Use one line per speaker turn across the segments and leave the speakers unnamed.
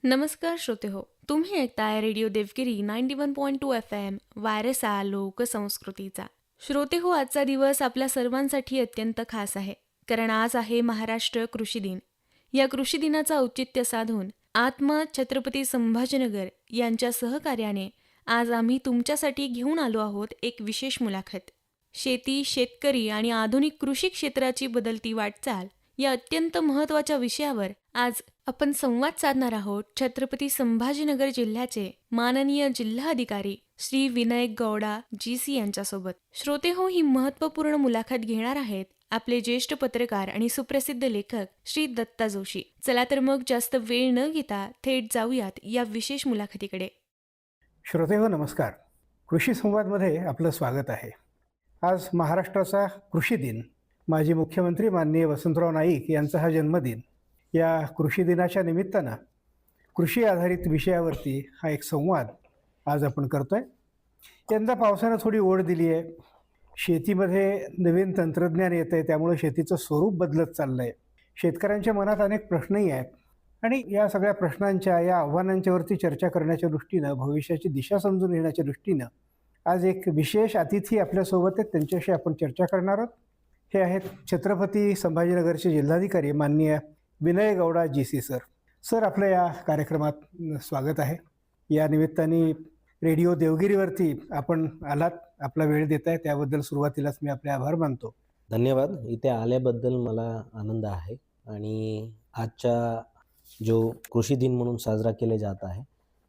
नमस्कार श्रोते हो, तुम्ही ऐकताय रेडिओ देवगिरी 91.2 FM व्हायरस लोकसंस्कृतीचा. श्रोते हो, आजचा दिवस आपल्या सर्वांसाठी अत्यंत खास आहे, कारण आज आहे महाराष्ट्र कृषी दिन. या कृषी दिनाचं औचित्य साधून आत्मा छत्रपती संभाजीनगर यांच्या सहकार्याने आज आम्ही तुमच्यासाठी घेऊन आलो आहोत एक विशेष मुलाखत. शेती, शेतकरी आणि आधुनिक कृषी क्षेत्राची बदलती वाटचाल या अत्यंत महत्त्वाच्या विषयावर आज आपण संवाद साधणार आहोत छत्रपती संभाजीनगर जिल्ह्याचे माननीय जिल्हाधिकारी श्री विनायक गौडा GC यांच्यासोबत. श्रोते हो, ही महत्त्वपूर्ण मुलाखत घेणार आहेत आपले ज्येष्ठ पत्रकार आणि सुप्रसिद्ध लेखक श्री दत्ता जोशी. चला तर मग जास्त वेळ न घेता थेट जाऊयात या विशेष मुलाखतीकडे.
श्रोते हो, नमस्कार. कृषी संवादमध्ये आपलं स्वागत आहे. आज महाराष्ट्राचा कृषी दिन, माजी मुख्यमंत्री माननीय वसंतराव नाईक यांचा हा जन्मदिन. या कृषी दिनाच्या निमित्तानं कृषी आधारित विषयावरती हा एक संवाद आज आपण करतोय. यंदा पावसानं थोडी ओढ दिली आहे. शेतीमध्ये नवीन तंत्रज्ञान येत आहे, त्यामुळे शेतीचं स्वरूप बदलत चाललं आहे. शेतकऱ्यांच्या मनात अनेक प्रश्नही आहेत आणि या सगळ्या प्रश्नांच्या, या आव्हानांच्यावरती चर्चा करण्याच्या दृष्टीनं, भविष्याची दिशा समजून घेण्याच्या दृष्टीनं आज एक विशेष अतिथी आपल्यासोबत आहेत. त्यांच्याशी आपण चर्चा करणार आहोत. हे आहेत छत्रपती संभाजीनगरचे जिल्हाधिकारी माननीय Vinayak Gowda GC sir. Sir, आपलं या कार्यक्रमात स्वागत आहे. या निमित्ताने रेडिओ देवगिरीवरती आपण आलात, आपला वेळ देताय, त्याबद्दल सुरुवातीलाच मी आपले आभार मानतो.
धन्यवाद. इथे आल्याबद्दल मला आनंद आहे आणि आजचा जो कृषी दिन म्हणून साजरा केले जात आहे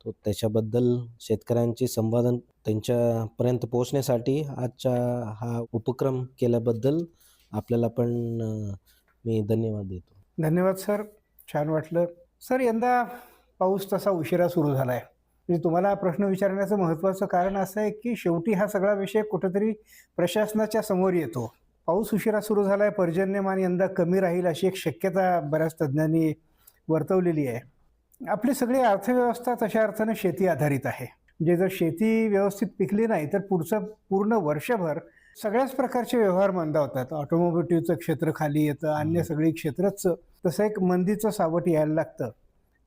तो त्याच्याबद्दल शेतकऱ्यांची संवादन त्यांच्यापर्यंत पोहोचण्यासाठी आजचा हा उपक्रम केल्याबद्दल आपल्याला पण मी धन्यवाद देतो.
धन्यवाद सर, छान वाटलं. सर, यंदा पाऊस तसा उशिरा सुरू झाला आहे. म्हणजे तुम्हाला प्रश्न विचारण्याचं महत्त्वाचं कारण असं आहे की शेवटी हा सगळा विषय कुठंतरी प्रशासनाच्या समोर येतो. पाऊस उशिरा सुरू झाला आहे, पर्जन्यमान यंदा कमी राहील अशी एक शक्यता बऱ्याच तज्ज्ञांनी वर्तवलेली आहे. आपली सगळी अर्थव्यवस्था तशा अर्थानं शेती आधारित आहे. म्हणजे जर शेती व्यवस्थित पिकली नाही तर पुढचं पूर्ण वर्षभर सगळ्याच प्रकारचे व्यवहार मंदावतात. ऑटोमोटिव्हचं क्षेत्र खाली येतं, अन्य सगळी क्षेत्रच तसं एक मंदीचं सावट यायला लागतं.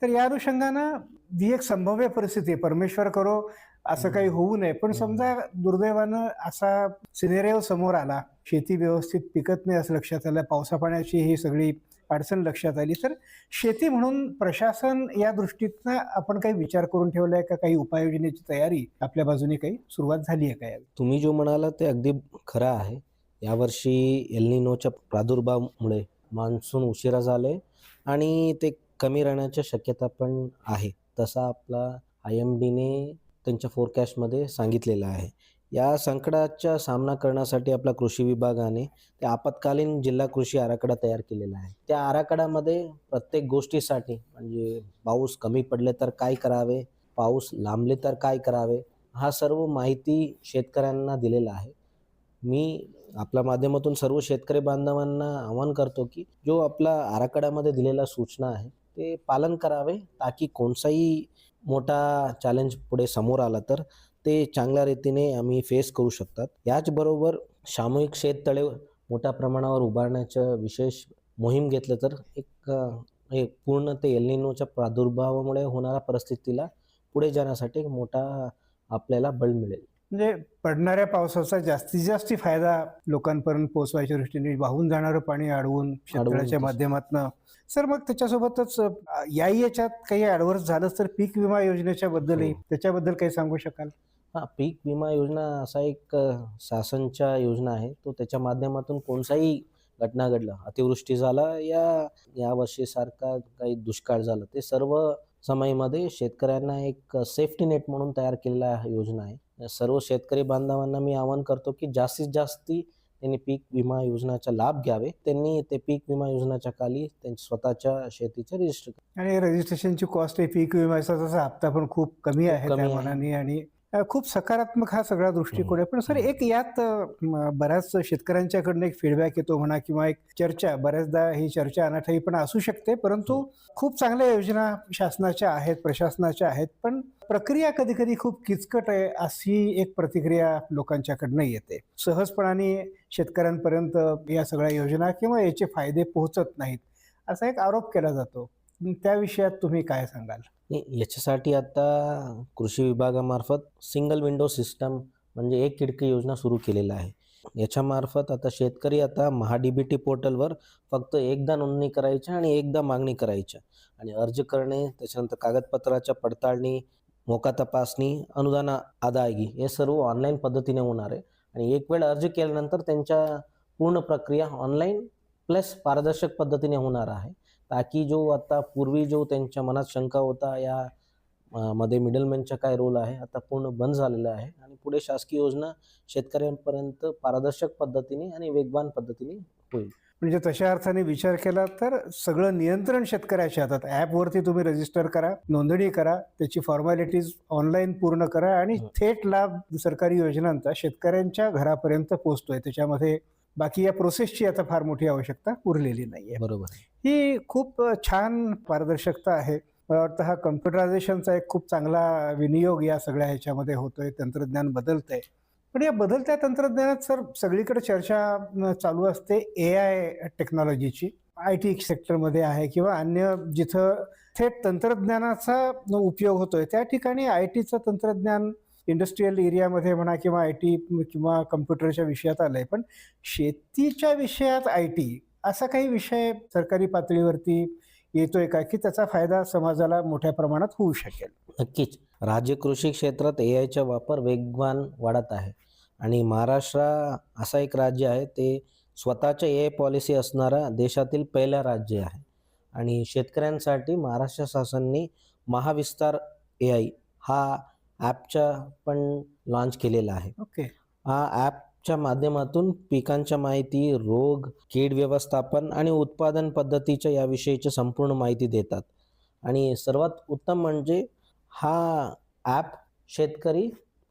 तर या अनुषंगानं ही एक संभाव्य परिस्थिती आहे. परमेश्वर करो असं काही होऊ नये, पण समजा दुर्दैवानं असा सिनेरिओ समोर आला, शेती व्यवस्थित पिकत नाही असं लक्षात आलं, पावसा पाण्याची ही सगळी अडचण लक्षात आली, तर शेती म्हणून प्रशासन या दृष्टीतनं आपण काही विचार करून ठेवलाय का? काही उपाययोजनेची तयारी आपल्या बाजूने काही सुरुवात झाली आहे का?
तुम्ही जो म्हणाला ते अगदी खरं आहे. यावर्षी एल निनोच्या प्रादुर्भावामुळे मान्सून उशिरा झाले आणि ते कमी राहण्याच्या शक्यता पण आहे. तसा आपला IMDने त्यांच्या फोरकास्टमध्ये सांगितलेलं आहे. या संकटाचा सामना करण्यासाठी आपला कृषी विभागाने ते आपत्कालीन जिल्हा कृषी आराखडा तयार केलेला आहे. त्या आराखड्यामध्ये प्रत्येक गोष्टीसाठी म्हणजे पाऊस कमी पडले तर काय करावे, पाऊस लांबले तर काय करावे, हा सर्व माहिती शेतकऱ्यांना दिलेला आहे. मी आपल्या माध्यमातून सर्व शेतकरी बांधवांना आवाहन करतो की जो आपला आराखड्यामध्ये दिलेल्या सूचना आहे ते पालन करावे, ताकी कोणताही मोठा चॅलेंज पुढे समोर आला तर ते चांगल्या रीतीने आम्ही फेस करू शकतात. याचबरोबर सामूहिक शेततळे मोठ्या प्रमाणावर उभारण्याचं विशेष मोहीम घेतलं तर एक पूर्ण ते एल निनोच्या प्रादुर्भावामुळे होणाऱ्या परिस्थितीला पुढे जाण्यासाठी एक मोठा आपल्याला बळ मिळेल.
म्हणजे पडणाऱ्या पावसाचा जास्तीत जास्त फायदा लोकांपर्यंत पोहोचवायच्या दृष्टीने वाहून जाणारं पाणी अडवून शेतकऱ्याच्या माध्यमातून. सर, मग त्याच्यासोबतच याच्यात काही ॲडव्हर्स झालंच तर पीक विमा योजनेच्या बद्दलही त्याच्याबद्दल काही सांगू शकाल?
पीक विमा योजना असा एक शासनच्या योजना आहे. तो त्याच्या माध्यमातून कोणताही घटना घडला, अतिवृष्टी झाला या वर्षीसारखा काही दुष्काळ झाला, ते सर्व समयमध्ये शेतकऱ्यांना एक सेफ्टी नेट म्हणून तयार केलेला योजना आहे. सर्व शेतकरी बांधवांना मी आवाहन करतो की जास्तीत जास्त त्यांनी पीक विमा योजनेचा लाभ घ्यावे. त्यांनी ते पीक विमा योजनेच्या खाली त्यांच्या स्वतःच्या शेतीचे रजिस्टर
आणि रजिस्ट्रेशनची कॉस्ट आहे, पीक विम्याचा तसा हप्ता पण खूप कमी आहे त्या मानाने आणि खूप सकारात्मक हा सगळा दृष्टिकोन आहे. पण सर, एक यात बऱ्याच शेतकऱ्यांच्याकडनं एक फीडबॅक येतो म्हणा किंवा एक चर्चा, बऱ्याचदा ही चर्चा अनाठायी पण असू शकते, परंतु खूप चांगल्या योजना शासनाच्या आहेत, प्रशासनाच्या आहेत, पण प्रक्रिया कधी कधी खूप किचकट आहे अशी एक प्रतिक्रिया लोकांच्याकडनं येते. सहजपणाने शेतकऱ्यांपर्यंत या सगळ्या योजना किंवा याचे फायदे पोहोचत नाहीत असा एक आरोप केला जातो. त्या विषयात तुम्ही काय सांगाल?
नाही, याच्यासाठी आता कृषी विभागामार्फत सिंगल विंडो सिस्टम म्हणजे एक खिडकी योजना सुरू केलेला आहे. याच्यामार्फत आता शेतकरी आता महा-डी-बी-टी पोर्टलवर फक्त एकदा नोंदणी करायची आणि एकदा मागणी करायच्या आणि अर्ज करणे, त्याच्यानंतर कागदपत्राच्या पडताळणी, मोका तपासणी, अनुदान अदायगी हे सर्व ऑनलाईन पद्धतीने होणार आहे आणि एक वेळ अर्ज केल्यानंतर त्यांच्या पूर्ण प्रक्रिया ऑनलाईन प्लस पारदर्शक पद्धतीने होणार आहे. ताकी जो आता पूर्वी जो त्यांच्या मनात शंका होता या मध्ये मिडलमॅनचा काय रोल आहे, आता पूर्ण बंद झालेला आहे आणि पुढे शासकीय योजना शेतकऱ्यांपर्यंत पारदर्शक पद्धतीने आणि वेगवान पद्धतीने होईल.
म्हणजे तशा अर्थाने विचार केला तर सगळं नियंत्रण शेतकऱ्याच्या हातात. ॲपवरती तुम्ही रजिस्टर करा, नोंदणी करा, त्याची फॉर्मॅलिटीज ऑनलाईन पूर्ण करा आणि थेट लाभ सरकारी योजनांचा शेतकऱ्यांच्या घरापर्यंत पोहोचतोय. त्याच्यामध्ये बाकी या प्रोसेसची आता फार मोठी आवश्यकता उरलेली नाहीये.
बरोबर.
ही खूप छान पारदर्शकता आहे. मला वाटतं हा कम्प्युटरायझेशनचा एक खूप चांगला विनियोग या सगळ्या ह्याच्यामध्ये होतोय. तंत्रज्ञान बदलतंय. पण या बदलत्या तंत्रज्ञानात सर सगळीकडे चर्चा चालू असते AI टेक्नॉलॉजीची. IT सेक्टरमध्ये आहे किंवा अन्य जिथं थेट तंत्रज्ञानाचा उपयोग होतोय त्या ठिकाणी ITचं तंत्रज्ञान इंडस्ट्रियल एरियामध्ये म्हणा किंवा IT किंवा कम्प्युटरच्या विषयात आलंय. पण शेतीच्या विषयात IT असा काही विषय सरकारी पातळीवरती येतोय का की त्याचा फायदा समाजाला मोठ्या प्रमाणात होऊ शकेल?
नक्कीच. राज्य कृषी क्षेत्रात AIचा वापर वेगवान वाढत आहे आणि महाराष्ट्र असा एक राज्य आहे ते स्वतःच्या AI पॉलिसी असणारा देशातील पहिलं राज्य आहे आणि शेतकऱ्यांसाठी महाराष्ट्र शासनाने महाविस्तार AI हा ॲपचा पण लॉन्च केलेला आहे.
ओके.
हा ॲपच्या माध्यमातून पिकांच्या माहिती, रोग, कीड व्यवस्थापन आणि उत्पादन पद्धतीच्या याविषयीची संपूर्ण माहिती देतात आणि सर्वात उत्तम म्हणजे हा ॲप शेतकरी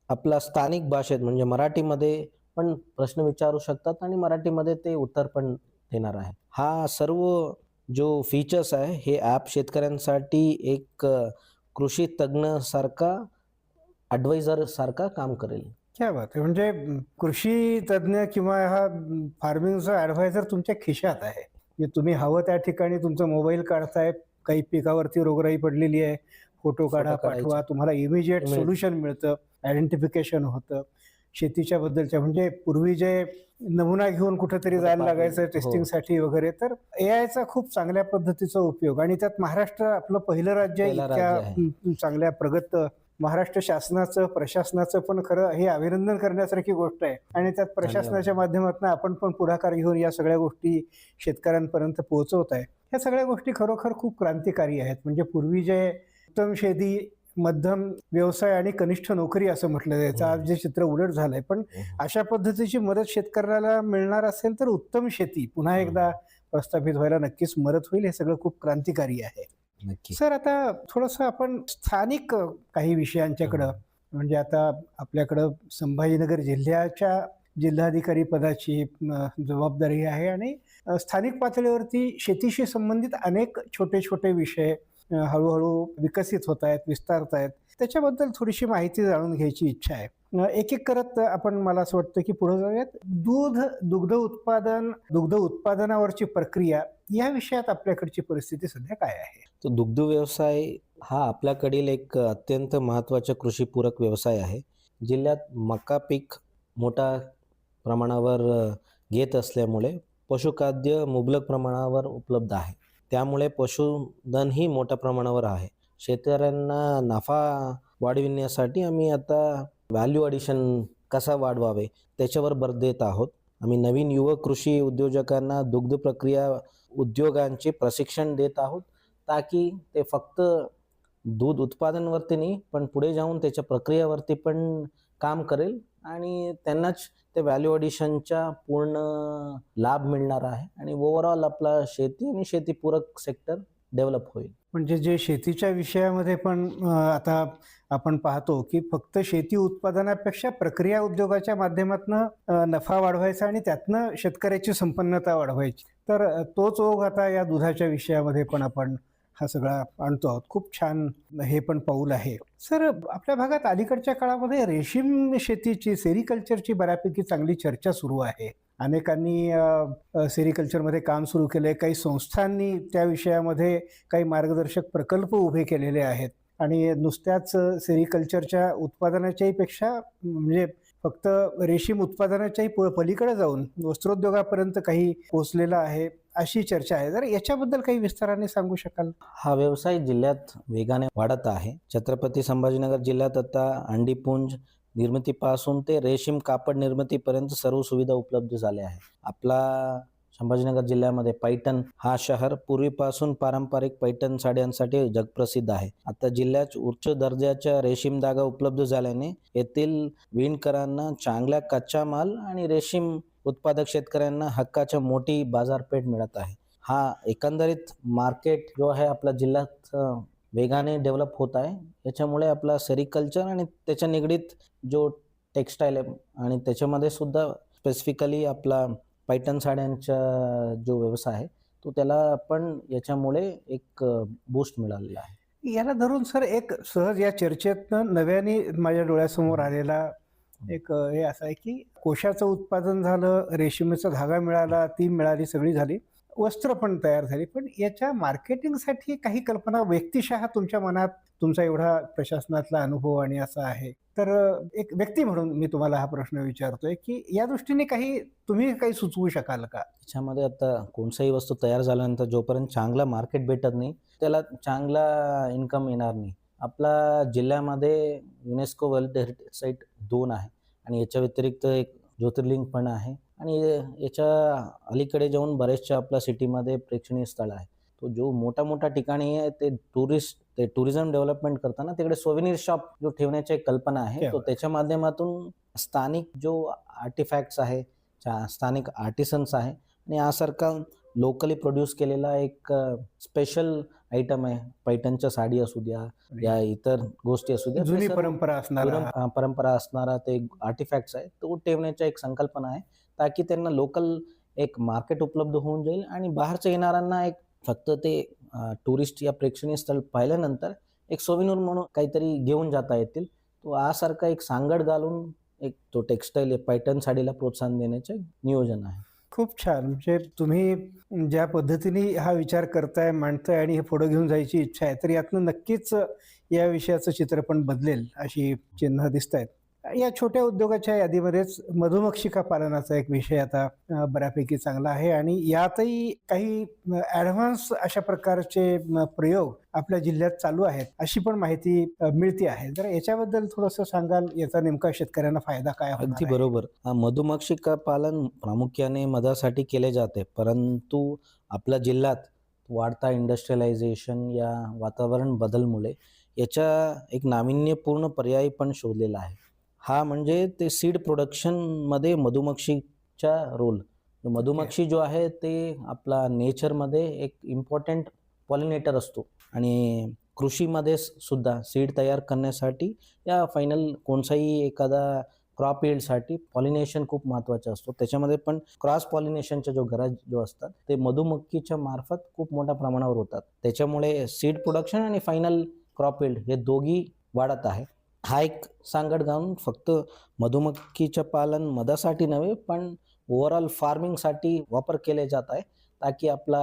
आपला स्थानिक भाषेत म्हणजे मराठीमध्ये पण प्रश्न विचारू शकतात आणि मराठीमध्ये ते उत्तर पण देणार आहे. हा सर्व जो फीचर्स आहे हे ॲप शेतकऱ्यांसाठी एक कृषी तज्ञ ॲडवायझर सारखा काम करेल.
क्या बात आहे. म्हणजे कृषी तज्ञ किंवा हा फार्मिंगचा ॲडव्हायझर तुमच्या खिशात आहे. म्हणजे तुम्ही हवं त्या ठिकाणी तुमचा मोबाईल काढताय, काही पिकावरती रोगराई पडलेली आहे, फोटो काढा,
काढायचे.
पाठवा, तुम्हाला इमिजिएट
मिळेल.
सोल्युशन मिळतं, आयडेंटिफिकेशन होतं. शेतीच्या बद्दलच्या म्हणजे पूर्वी जे नमुना घेऊन कुठेतरी जायला लागायचं
हो.
टेस्टिंगसाठी वगैरे, तर AIचा खूप चांगल्या पद्धतीचा उपयोग आणि त्यात महाराष्ट्र आपलं पहिलं राज्य आहे.
पहिलं राज्य
इतक्या चांगल्या प्रगत महाराष्ट्र शासनाचं प्रशासनाचं पण खरं हे अभिनंदन करण्यासारखी गोष्ट आहे आणि त्यात प्रशासनाच्या माध्यमातून आपण पण पुढाकार घेऊन या सगळ्या गोष्टी शेतकऱ्यांपर्यंत पोहोचवत आहे. ह्या सगळ्या गोष्टी खरोखर खूप क्रांतिकारी आहेत. म्हणजे पूर्वी जे उत्तम शेती, मध्यम व्यवसाय आणि कनिष्ठ नोकरी असं म्हटलं जायचं, आज जे चित्र उलट झालंय. पण अशा पद्धतीची मदत शेतकऱ्याला मिळणार असेल तर उत्तम शेती पुन्हा एकदा प्रस्थापित व्हायला नक्कीच मदत होईल. हे सगळं खूप क्रांतिकारी आहे.
नक्की.
सर आता थोडंसं आपण स्थानिक काही विषयांच्याकडं, म्हणजे आता आपल्याकडं संभाजीनगर जिल्ह्याच्या जिल्हाधिकारी पदाची जबाबदारी आहे आणि स्थानिक पातळीवरती शेतीशी संबंधित अनेक छोटे छोटे विषय हळूहळू विकसित होत आहेत, विस्तारत आहेत. त्याच्याबद्दल थोडीशी माहिती जाणून घ्यायची इच्छा आहे. एक एक करत आपण, मला असं वाटतं की पुढे जाऊयात. दुग्ध उत्पादनावरची प्रक्रिया या विषयात आपल्याकडची परिस्थिती सध्या काय आहे?
तर दुग्ध व्यवसाय हा आपल्याकडील एक अत्यंत महत्त्वाचा कृषीपूरक व्यवसाय आहे. जिल्ह्यात मका पीक मोठ्या प्रमाणावर घेत असल्यामुळे पशुखाद्य मुबलक प्रमाणावर उपलब्ध आहे. त्यामुळे पशुधनही मोठ्या प्रमाणावर आहे. शेतकऱ्यांना नफा वाढविण्यासाठी आम्ही आता व्हॅल्यू ॲडिशन कसा वाढवावे त्याच्यावर भर देत आहोत. आम्ही नवीन युवक कृषी उद्योजकांना दुग्ध प्रक्रिया उद्योगांचे प्रशिक्षण देत आहोत, ताकी ते फक्त दूध उत्पादनावरती नाही पण पुढे जाऊन त्याच्या प्रक्रियावरती पण काम करेल आणि त्यांनाच ते व्हॅल्यू ॲडिशनचा पूर्ण लाभ मिळणार आहे आणि ओव्हरऑल आपला शेती आणि शेतीपूरक सेक्टर डेव्हलप होईल.
म्हणजे जे शेतीच्या विषयामध्ये पण आता आपण पाहतो की फक्त शेती उत्पादनापेक्षा प्रक्रिया उद्योगाच्या माध्यमातून नफा वाढवायचा आणि त्यातनं शेतकऱ्याची संपन्नता वाढवायची. तर तोच ओघ आता या दुधाच्या विषयामध्ये पण आपण हा सगळा आणतो आहोत. खूप छान हे पण पाऊल आहे. सर, आपल्या भागात अलीकडच्या काळामध्ये रेशीम शेतीची, सेरिकल्चरची बऱ्यापैकी चांगली चर्चा सुरू आहे. अनेकांनी सेरिकल्चरमध्ये काम सुरू केलंय. काही संस्थांनी त्या विषयामध्ये काही मार्गदर्शक प्रकल्प उभे केलेले आहेत आणि नुसत्याच सेरिकल्चरच्या उत्पादनाच्याही पेक्षा म्हणजे फक्त रेशीम उत्पादनाच्याही पलीकडे जाऊन वस्त्रोद्योगापर्यंत काही पोहोचलेला आहे अशी चर्चा आहे. जर याच्याबद्दल काही विस्ताराने सांगू शकाल?
हा व्यवसाय जिल्ह्यात वेगाने वाढत आहे. छत्रपती संभाजीनगर जिल्ह्यात आता अंडीपुंज निर्मितीपासून ते रेशीम कापड निर्मितीपर्यंत सर्व सुविधा उपलब्ध झाल्या आहे. आपला संभाजीनगर जिल्ह्यामध्ये पैठण हा शहर पूर्वीपासून पारंपरिक पैठण साड्यांसाठी जगप्रसिद्ध आहे. आता जिल्ह्यात उच्च दर्जाच्या रेशीम धागा उपलब्ध झाल्याने येथील विणकरांना चांगला कच्चा माल आणि रेशीम उत्पादक शेतकऱ्यांना हक्काच्या मोठी बाजारपेठ मिळत आहे. हा एकंदरीत मार्केट जो आहे आपल्या जिल्ह्यात वेगाने डेव्हलप होत आहे. याच्यामुळे आपला सेरिकल्चर आणि त्याच्या निगडीत जो टेक्स्टाईल आहे आणि त्याच्यामध्ये सुद्धा स्पेसिफिकली आपला पैठण साड्यांचा जो व्यवसाय आहे तो त्याला पण याच्यामुळे एक बूस्ट मिळालेला आहे.
याला धरून सर एक सहज या चर्चेतनं नव्याने माझ्या डोळ्यासमोर आलेला एक हे असं आहे की कोशाचं उत्पादन झालं, रेशीमचा धागा मिळाला, ती मिळाली, सगळी झाली, वस्त्र पण तयार झाली. पण याच्या मार्केटिंगसाठी काही कल्पना व्यक्तिशः तुमच्या मनात, तुमचा एवढा प्रशासनातला अनुभव आणि असा आहे, तर एक व्यक्ती म्हणून मी तुम्हाला हा प्रश्न विचारतोय की या दृष्टीने तुम्ही काही सुचवू शकाल का?
याच्यामध्ये आता कोणत्याही वस्तू तयार झाल्यानंतर जोपर्यंत चांगला मार्केट भेटत नाही त्याला चांगला इन्कम येणार नाही. आपला जिल्ह्यामध्ये युनेस्को वर्ल्ड हेरिटेज साईट 2 आहे आणि याच्या व्यतिरिक्त एक ज्योतिर्लिंग पण आहे आणि याच्या अलीकडे जाऊन बरेचशा आपल्या सिटीमध्ये प्रेक्षणीय स्थळ आहे. तो जो मोठा ठिकाणी आहे ते टुरिझम डेव्हलपमेंट करताना तिकडे सोव्हिनिर शॉप जो ठेवण्याची एक कल्पना आहे, तो त्याच्या माध्यमातून स्थानिक जो आर्टिफॅक्ट्स आहे, स्थानिक आर्टिसन्स आहे आणि यासारखा लोकली प्रोड्यूस केलेला एक स्पेशल आयटम आहे. पैठणच्या साडी असू द्या या इतर गोष्टी असू द्या,
जुनी परंपरा
असणारा ते आर्टिफॅक्ट्स आहे, तो ठेवण्याची एक संकल्पना आहे ताकी त्यांना लोकल एक मार्केट उपलब्ध होऊन जाईल आणि बाहेरच्या येणाऱ्यांना एक फक्त ते टुरिस्ट या प्रेक्षणीय स्थळ पाहिल्यानंतर एक सोविनूर म्हणून काहीतरी घेऊन जाता येतील. तो यासारखा एक सांगड घालून एक तो टेक्स्टाईल पैठण साडीला प्रोत्साहन देण्याचे नियोजन आहे.
खूप छान. म्हणजे तुम्ही ज्या पद्धतीने हा विचार करताय, मांडताय आणि हे पुढे घेऊन जायची इच्छा आहे, तर यातनं नक्कीच या विषयाचं चित्र पण बदलेल अशी चिन्ह दिसत आहेत. या छोट्या उद्योगाच्या यादीमध्येच मधुमक्षिका पालनाचा एक विषय आता बऱ्यापैकी चांगला आहे आणि यातही काही ॲडव्हान्स अशा प्रकारचे प्रयोग आपल्या जिल्ह्यात चालू आहेत अशी पण माहिती मिळते आहे. जर याच्याबद्दल थोडंसं सांगाल, याचा नेमका शेतकऱ्यांना फायदा काय होणार
अगदी
आहे?
बरोबर. मधुमक्षिका पालन प्रामुख्याने मधासाठी केले जाते, परंतु आपल्या जिल्ह्यात वाढता इंडस्ट्रियलायझेशन या वातावरण बदलमुळे याच्या एक नाविन्यपूर्ण पर्याय पण शोधलेला आहे. हा म्हणजे ते सीड प्रोडक्शनमध्ये मधुमक्षीचा रोल. मधुमक्षी जो आहे ते आपला नेचरमध्ये एक इम्पॉर्टंट पॉलिनेटर असतो आणि कृषीमध्ये सुद्धा सीड तयार करण्यासाठी या फायनल कोणताही एखादा क्रॉप यील्डसाठी पॉलिनेशन खूप महत्त्वाचा असतो. त्याच्यामध्ये पण क्रॉस पॉलिनेशनच्या गरज जो असतात ते मधुमक्षीच्या मार्फत खूप मोठ्या प्रमाणावर होतात. त्याच्यामुळे सीड प्रोडक्शन आणि फायनल क्रॉप यील्ड हे दोघी वाढत आहे. हा एक सांगड घालून फक्त मधुमक्षीचं पालन मधासाठी नव्हे पण ओव्हरऑल फार्मिंगसाठी वापर केले जात आहे ताकी आपला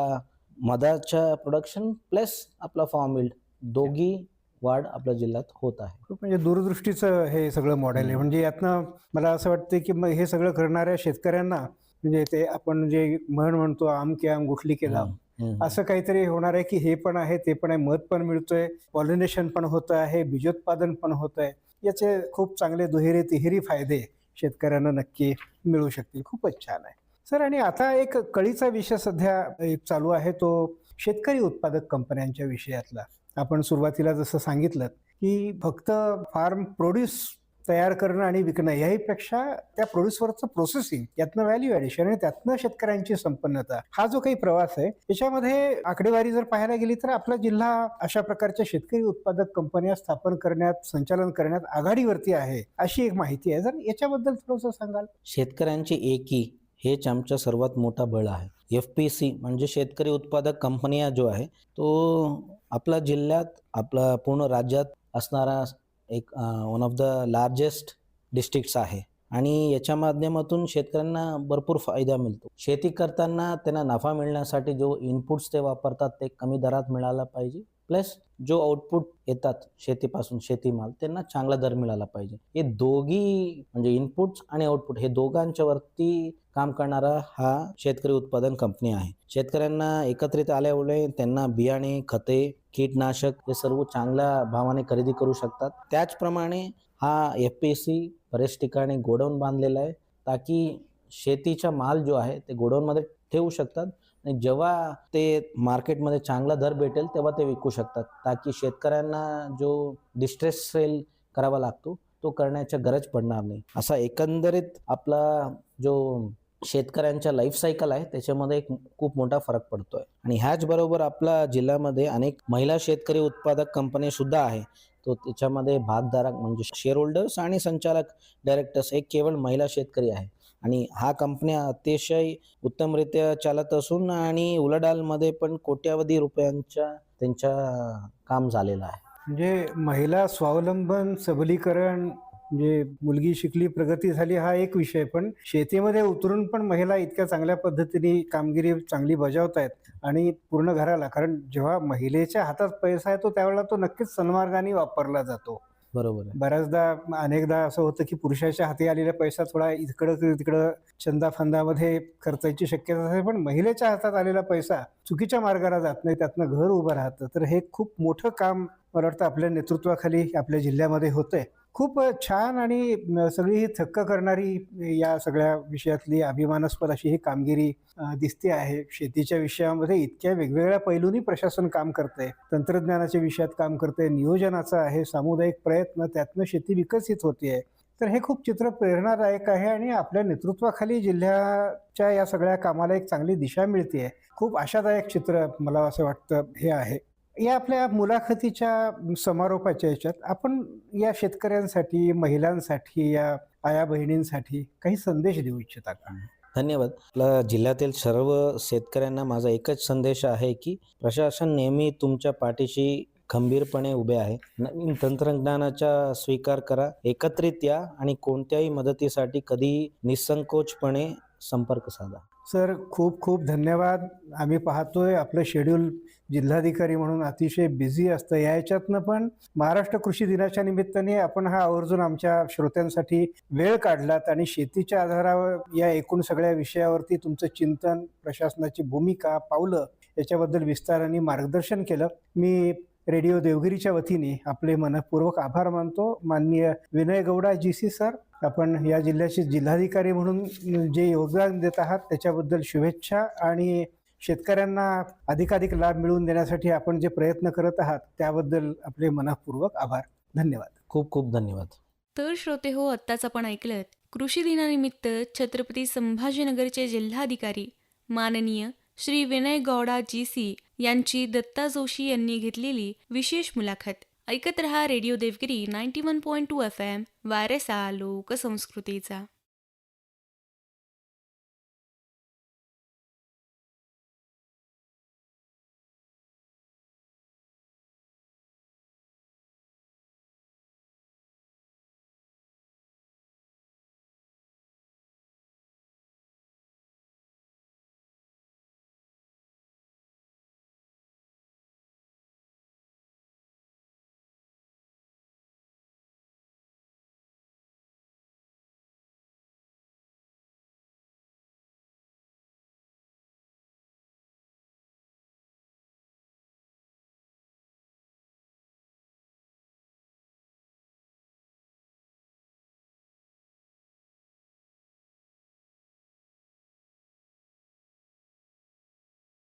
मधाच्या प्रोडक्शन प्लस आपला फार्म यील्ड दोघी वाढ आपल्या जिल्ह्यात होत आहे.
खूप म्हणजे दूरदृष्टीचं हे सगळं मॉडेल आहे. म्हणजे यातनं मला असं वाटतं की मग हे सगळं करणाऱ्या शेतकऱ्यांना म्हणजे ते आपण जे म्हणतो आम के आम गुठली के दाम असं काहीतरी होणार आहे की हे पण आहे, ते पण आहे, मध पण मिळतोय, पॉलिनेशन पण होत आहे, बीजोत्पादन पण होत आहे. याचे खूप चांगले दुहेरी तिहेरी फायदे शेतकऱ्यांना नक्की मिळू शकतील. खूपच छान आहे सर. आणि आता एक कळीचा विषय सध्या एक चालू आहे, तो शेतकरी उत्पादक कंपन्यांच्या विषयातला. आपण सुरुवातीला जसं सांगितलं की फक्त फार्म प्रोड्यूस तयार करणं आणि विकणं याहीपेक्षा त्या प्रोड्यूसवरचं प्रोसेसिंग, यातनं व्हॅल्यू ॲडिशन आणि त्यातनं शेतकऱ्यांची संपन्नता, हा जो काही प्रवास आहे याच्यामध्ये आकडेवारी जर पाहायला गेली तर आपला जिल्हा अशा प्रकारच्या शेतकरी उत्पादक कंपन्या स्थापन करण्यात, संचालन करण्यात आघाडीवरती आहे अशी एक माहिती आहे. जर याच्याबद्दल थोडंसं सांगाल?
शेतकऱ्यांची एकी हेच आमचा सर्वात मोठा बळ आहे. FPC म्हणजे शेतकरी उत्पादक कंपन्या जो आहे तो आपल्या जिल्ह्यात, आपला पूर्ण राज्यात असणारा एक one of the largest districts आहे आणि याच्या माध्यमातून शेतकऱ्यांना भरपूर फायदा मिळतो. शेती करताना त्यांना नफा मिळण्यासाठी जो इनपुट्स ते वापरतात ते कमी दरात मिळाला पाहिजे प्लस जो आउटपुट येतात शेतीपासून शेतीमाल त्यांना चांगला दर मिळाला पाहिजे. हे दोघी म्हणजे इनपुट्स आणि आउटपुट हे दोघांच्या वरती काम करणारा हा शेतकरी उत्पादन कंपनी आहे. शेतकऱ्यांना एकत्रित आल्यामुळे त्यांना बियाणे, खते, कीटनाशक हे सर्व चांगल्या भावाने खरेदी करू शकतात. त्याचप्रमाणे हा FPC बरेच ठिकाणी गोडाऊन बांधलेला आहे, ताकी शेतीचा माल जो आहे ते गोडाऊनमध्ये ठेवू शकतात आणि जेव्हा ते मार्केटमध्ये चांगला दर भेटेल तेव्हा ते विकू शकतात, ताकी शेतकऱ्यांना जो डिस्ट्रेस सेल करावा लागतो तो करण्याची गरज पडणार नाही. असा एकंदरीत आपला जो शेतकऱ्यांच्या लाईफ सायकल आहे त्याच्यामध्ये एक खूप मोठा फरक पडतोय. आणि ह्याचबरोबर आपल्या जिल्ह्यामध्ये अनेक महिला शेतकरी उत्पादक कंपनी सुद्धा आहे. तो त्याच्यामध्ये भागधारक म्हणजे शेअर होल्डर्स आणि संचालक डायरेक्टर्स हे केवळ महिला शेतकरी आहे. आणि हा कंपन्या अतिशय उत्तमरित्या चालत असून आणि उलाढालमध्ये पण कोट्यावधी रुपयांच्या त्यांच्या काम झालेलं आहे.
म्हणजे महिला स्वावलंबन, सबलीकरण, म्हणजे मुलगी शिकली, प्रगती झाली हा एक विषय, पण शेतीमध्ये उतरून पण महिला इतक्या चांगल्या पद्धतीने कामगिरी चांगली बजावतायत आणि पूर्ण घराला, कारण जेव्हा महिलेच्या हातात पैसा येतो त्यावेळेला तो नक्कीच सन्मार्गाने वापरला जातो.
बरोबर आहे.
बऱ्याचदा अनेकदा असं होतं की पुरुषाच्या हाती आलेला पैसा थोडा इकडं तिकडं छंदाफंदामध्ये खर्चायची शक्यता असते, पण महिलेच्या हातात आलेला पैसा चुकीच्या मार्गाला जात नाही, त्यातनं घर उभं राहतं. तर हे खूप मोठं काम मला वाटतं आपल्या नेतृत्वाखाली आपल्या जिल्ह्यामध्ये होतंय. खूप छान आणि सगळी ही थक्क करणारी या सगळ्या विषयातली अभिमानास्पद अशी ही कामगिरी दिसते आहे. शेतीच्या विषयामध्ये इतक्या वेगवेगळ्या पैलूंनी प्रशासन काम करतंय, तंत्रज्ञानाच्या विषयात काम करतंय, नियोजनाचं आहे, सामुदायिक प्रयत्न, त्यातनं शेती विकसित होतीये. तर हे खूप चित्र प्रेरणादायक आहे आणि आपल्या नेतृत्वाखाली जिल्ह्याच्या या सगळ्या कामाला एक चांगली दिशा मिळते. खूप आशादायक चित्र मला असं वाटतं हे आहे. या आपल्या मुलाखतीच्या समारोपाच्या याच्यात आपण या शेतकऱ्यांसाठी, महिलांसाठी, या आया बहिणींसाठी काही संदेश देऊ इच्छिता का?
धन्यवाद. आपल्या जिल्ह्यातील सर्व शेतकऱ्यांना माझा एकच संदेश आहे की प्रशासन नेहमी तुमच्या पाठीशी खंबीरपणे उभे आहे. नवीन तंत्रज्ञानाचा स्वीकार करा, एकत्रित या आणि कोणत्याही मदतीसाठी कधी निसंकोचपणे संपर्क साधा.
सर, खूप खूप धन्यवाद. आम्ही पाहतोय आपलं शेड्यूल जिल्हाधिकारी म्हणून अतिशय बिझी असतं. याच्यातनं पण महाराष्ट्र कृषी दिनाच्या निमित्ताने आपण हा आवर्जून आमच्या श्रोत्यांसाठी वेळ काढलात आणि शेतीच्या आधारावर या एकूण सगळ्या विषयावरती तुमचं चिंतन, प्रशासनाची भूमिका, पावलं याच्याबद्दल विस्ताराने मार्गदर्शन केलं. मी रेडिओ देवगिरीच्या वतीने आपले मनःपूर्वक आभार मानतो. माननीय विनय गौडा GC सर, आपण या जिल्ह्याचे जिल्हाधिकारी म्हणून जे योगदान देत आहात त्याच्याबद्दल शुभेच्छा आणि शेतकऱ्यांना अधिकाधिक लाभ मिळवून देण्यासाठी आपण जे प्रयत्न करत आहात त्याबद्दल आपले मनःपूर्वक आभार. धन्यवाद.
खूप खूप धन्यवाद.
तर श्रोते हो, आत्ताच आपण ऐकलं कृषी दिनानिमित्त छत्रपती संभाजीनगरचे जिल्हाधिकारी माननीय श्री विनय गौडा GC यांची दत्ता जोशी यांनी घेतलेली विशेष मुलाखत. ऐकत रहा रेडिओ देवगिरी 91.2 FM, वारसा लोकसंस्कृतीचा.